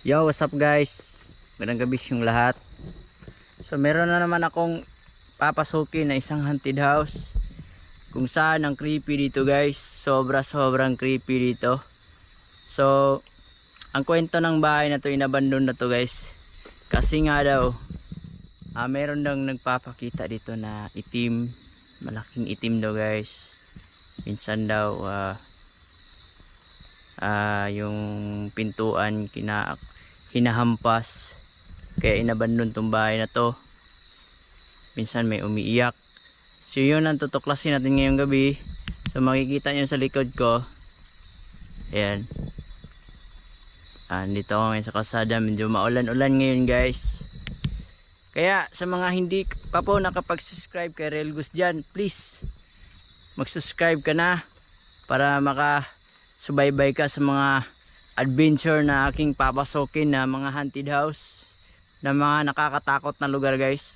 Yo, what's up guys? Magandang gabi yung lahat. So meron na naman akong papasukin na isang haunted house. Kung saan ang creepy dito guys. Sobrang creepy dito. So ang kwento ng bahay na to, inabandon na to guys. Kasi nga daw meron daw nagpapakita dito na itim. Malaking itim daw guys. Minsan daw yung pintuan hinahampas, kaya inabandon tong bahay na to. Minsan may umiiyak. So yun ang tutuklasin natin ngayong gabi. So makikita nyo sa likod ko, ayan, dito ako ngayon sa kalsada. Medyo maulan-ulan ngayon guys, kaya sa mga hindi pa po nakapag-subscribe kay Relgus dyan, please mag-subscribe ka na para makasubaybay ka sa mga adventure na aking papasokin na mga haunted house, na mga nakakatakot na lugar guys.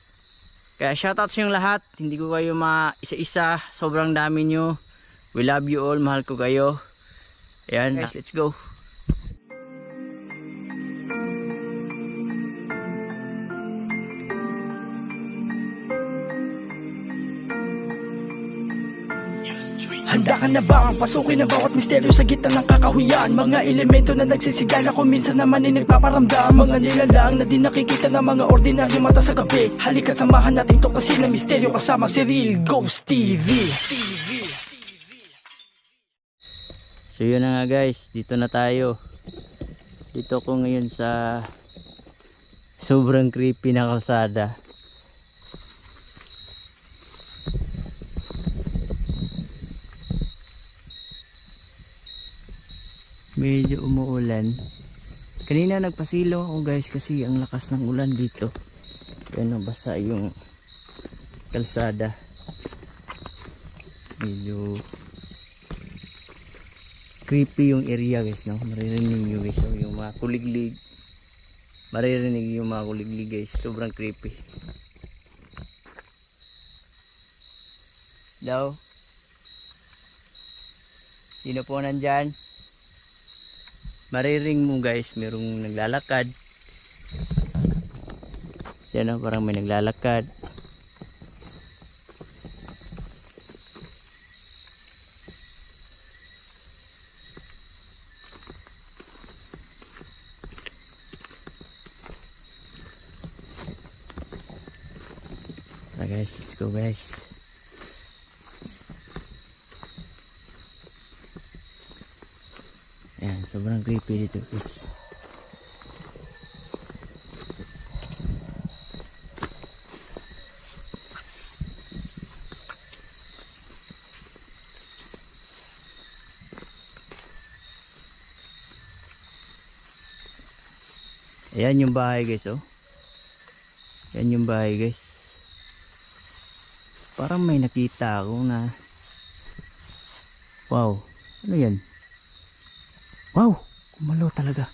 Kaya shoutout sa inyong lahat. Hindi ko kayo isa-isa, sobrang dami nyo. We love you all, mahal ko kayo. Ayan guys, let's go. Handa ka na ba ang pasukin ang bawat misteryo sa gitna ng kakahuyan? Mga elemento na nagsisigala kung minsan naman ay nagpaparamdam. Mga nilalang na di nakikita ng mga ordinaryong mata sa gabi. Halika't samahan natin tuklasin ang misteryo kasama si Real Ghost TV. So yun na nga guys, dito na tayo. Dito ko ngayon sa sobrang creepy na kalsada. Medyo umuulan. Kanina nagpasilo ako guys kasi ang lakas ng ulan dito. Yan, basa yung kalsada. Medyo creepy yung area guys, no? Maririnig nyo guys, so, yung mga kuliglig. Maririnig yung mga kuliglig guys. Sobrang creepy. Hello? Sino po nandyan? Mariring mo guys, merong naglalakad. Yan o, parang may naglalakad. Tara guys, let's go guys. Ayan, sobrang creepy dito guys. Ayan yung bahay guys, oh. Ayan yung bahay guys. Parang may nakita ako na, wow, ano yan? Wow, kumalo talaga.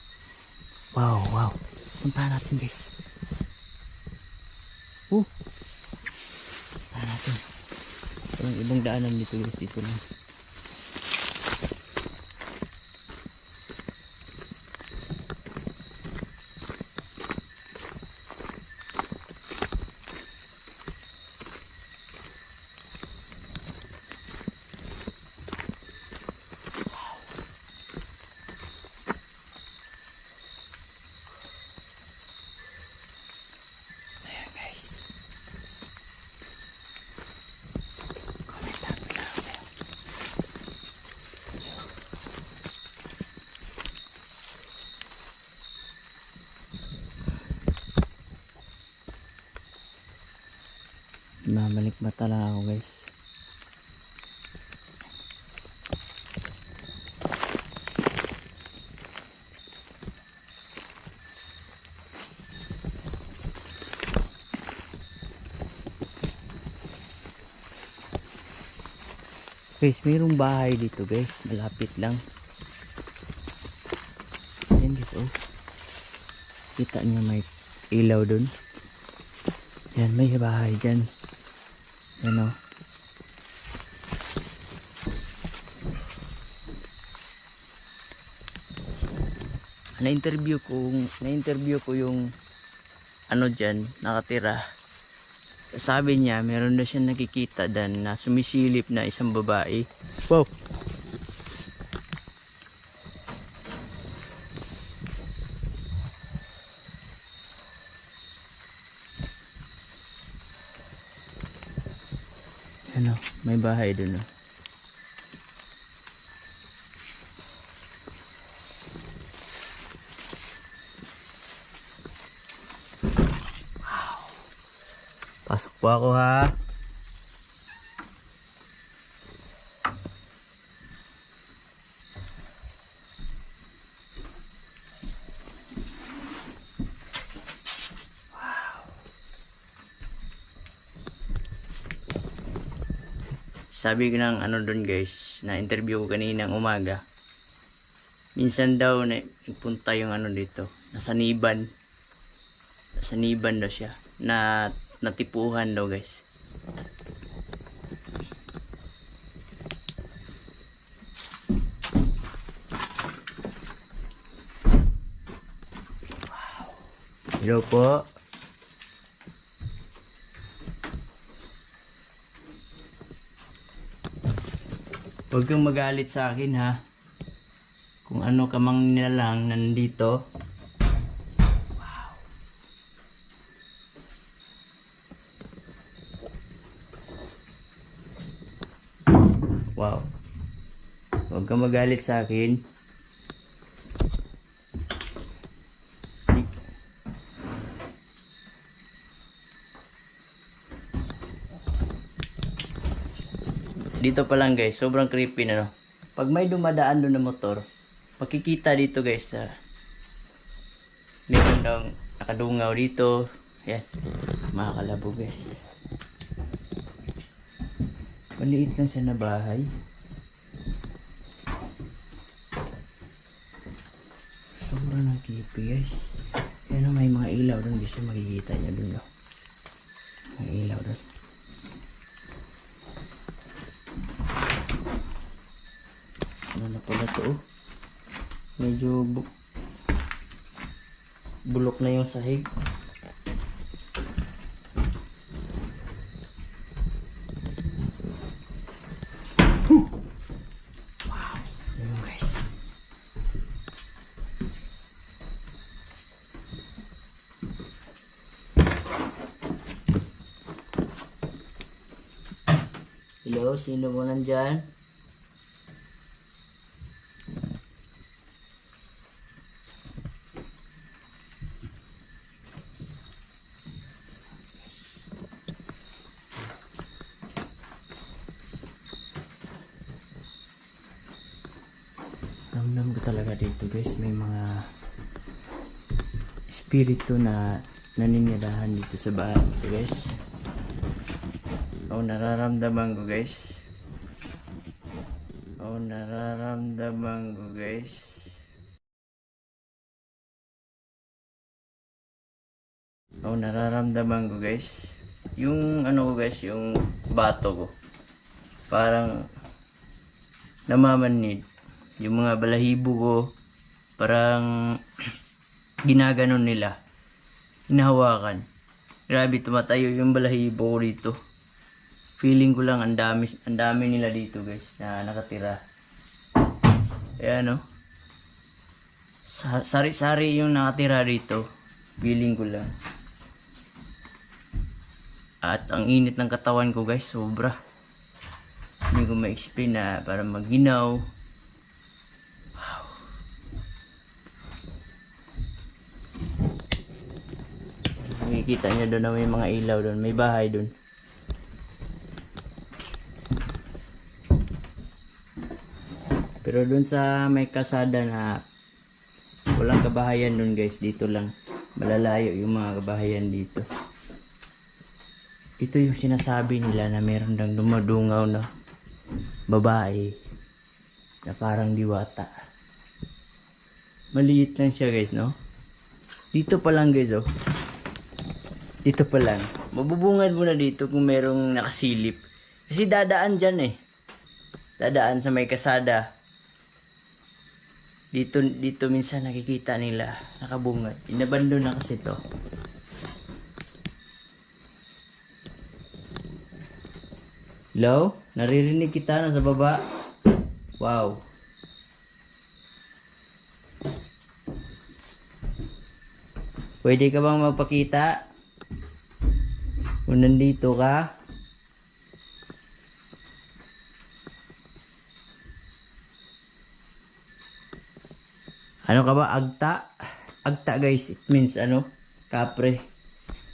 Wow. Puntahan natin guys. Puntahan natin. Parang ibang daanan dito guys. Dito lang. Mamalik mata lang ako guys. Guys, mayroong bahay dito guys, malapit lang. Ayan guys, oh. Kita nyo may ilaw dun. Yan, may bahay dyan. Yan, oh. na-interview ko yung ano dyan, nakatira. Sabi niya, meron na siya nakikita dan na sumisilip na isang babae. Wow! Ano, may bahay dun, oh. Pasok po ako, ha. Sabi ko ng ano doon guys, na interview ko kaninang umaga. Minsan daw na nagpunta yung ano dito, nasa Niban. Nasa Niban daw siya. Na natipuhan daw guys. Wow. Hello po. Huwag kang magalit sa akin ha. Kung ano ka mang nilalang nandito. Wow. Huwag kang magalit sa akin. Dito pa lang guys, sobrang creepy na no. Pag may dumadaan doon na motor, makikita dito guys sa meron daw nakadungaw dito. Yan. Mga kalabo guys. Maliit lang siya na bahay. Sobrang ng creepy guys. Yan, may mga ilaw doon guys. Makikita niya doon no. Mga ilaw doon. Ano na pala to oh. Medyo bulok na yung sahig. Wow. Ayun guys. Hello, sino mo nandyan? Ramdam ko talaga dito guys, may mga espiritu na naninirahan dito sa bahay dito guys. Nararamdaman ko guys. Nararamdaman ko guys. Nararamdaman ko guys. Yung ano ko guys, yung bato ko. Parang namamanid. Yung mga balahibo ko parang ginaganon nila, hinahawakan. Grabe, tumatayo yung balahibo ko dito. Feeling ko lang ang dami nila dito guys na nakatira. Ayan no. Sari-sari yung nakatira dito. Feeling ko lang. At ang init ng katawan ko guys, sobra. Hindi ko ma-explain na para maginaw. Makikita niya doon na may mga ilaw doon, may bahay doon. Pero doon sa may kasada na walang kabahayan doon guys, dito lang malalayo yung mga kabahayan dito. Ito yung sinasabi nila na meron dang dumadungaw na babae na parang diwata. Maliit lang siya guys no. Dito pa lang guys oh. Dito pa lang. Mabubungad mo na dito kung merong nakasilip. Kasi dadaan dyan eh. Dadaan sa may kasada. Dito minsan nakikita nila nakabungad. Inabandon na kasi to. Hello? Naririnig kita na sa baba. Wow. Pwede ka bang magpakita? Kung nandito ka? Ano ka ba? Agta? Agta guys, it means ano? Kapre.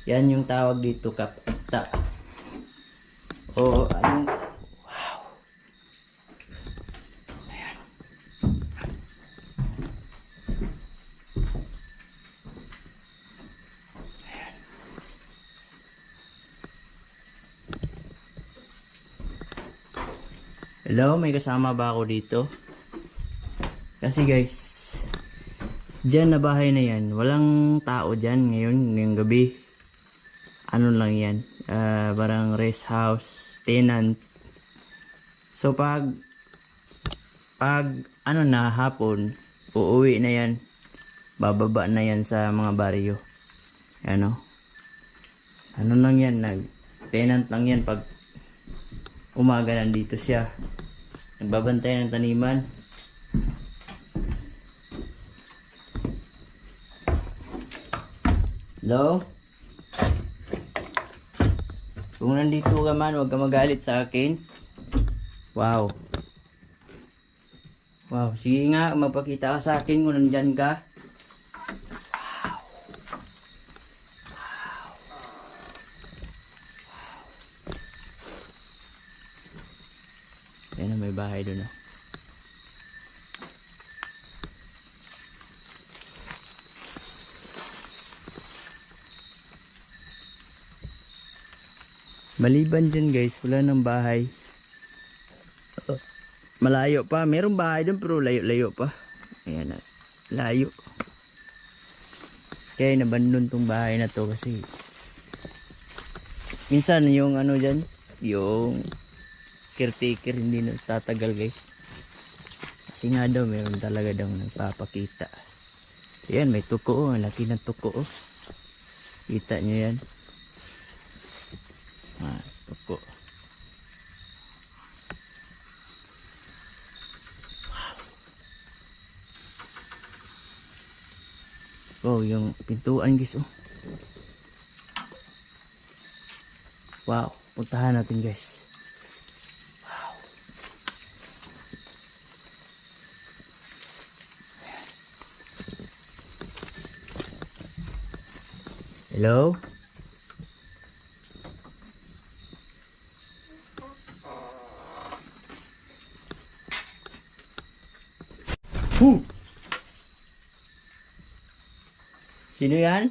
Yan yung tawag dito, agta. O anong... Wow. Ayan. Ayan. Hello, may kasama ba ako dito? Kasi guys, diyan na bahay na yan, walang tao diyan ngayon, ngayong gabi. Ano lang yan, parang rest house, tenant. So pag ano na hapon, uuwi na yan, bababa na yan sa mga baryo. Ano lang yan, tenant lang yan. Pag umaga nandito siya, nagbabantay ng taniman. Hello? Kung nandito ka man, huwag ka magalit sa akin. Wow. Wow, sige nga, magpakita ka sa akin kung nandyan ka. Wow. Wow. Ayan na, may bahay doon. Maliban dyan guys, wala nang bahay. Malayo pa, merong bahay doon pero layo-layo pa. Ayan na, layo. Kaya nabandon tong bahay na to kasi minsan yung ano dyan, yung caretaker hindi na tatagal guys. Kasi nga daw meron talaga daw nagpapakita. Ayan, may tuko oh, laki ng tuko oh. Kita nyo yan. Tuko. Oh, yung pintuan guys oh. Wow, puntahan natin guys. Wow. Hello? Sino yan?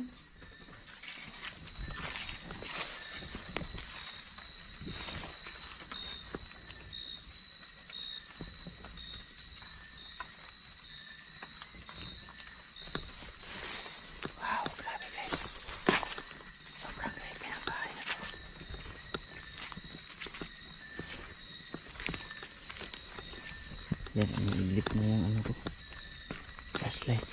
Wow, grabe guys. Sobrang creepy ng bahay na to. Yan, inilip na yung ano ko. Flashlight.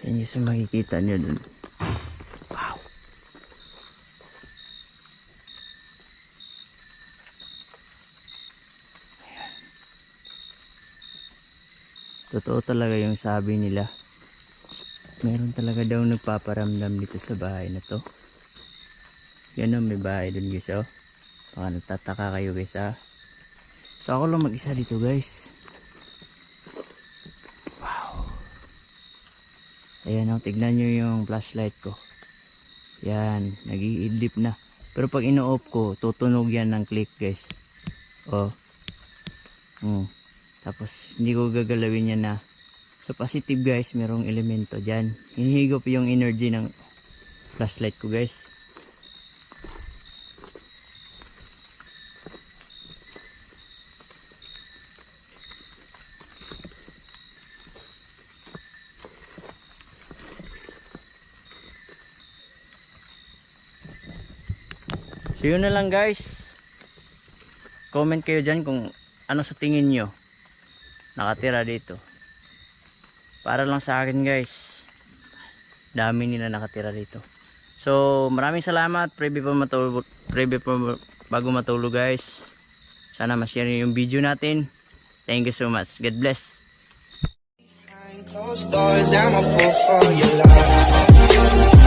Yan yung makikita nyo dun. Wow. Ayan. Totoo talaga yung sabi nila. Meron talaga daw nagpaparamdam dito sa bahay na to. Yan o, may bahay dun guys oh. Baka nagtataka kayo guys ah. So ako lang mag-isa dito guys. Ayan o, tignan nyo yung flashlight ko. Yan, nag-i-idlip na. Pero pag ino-off ko, tutunog yan ng click guys. O. Tapos, hindi ko gagalawin yan na. So, positive guys, merong elemento dyan. Hinihigop yung energy ng flashlight ko guys. So yun na lang guys. comment kayo dyan kung ano sa tingin nyo nakatira dito. Para lang sa akin guys, dami nila nakatira dito. So maraming salamat. Bago matulog guys, sana ma-share nyo yung video natin. Thank you so much. God bless. Closed doors, I'm a fool for your love.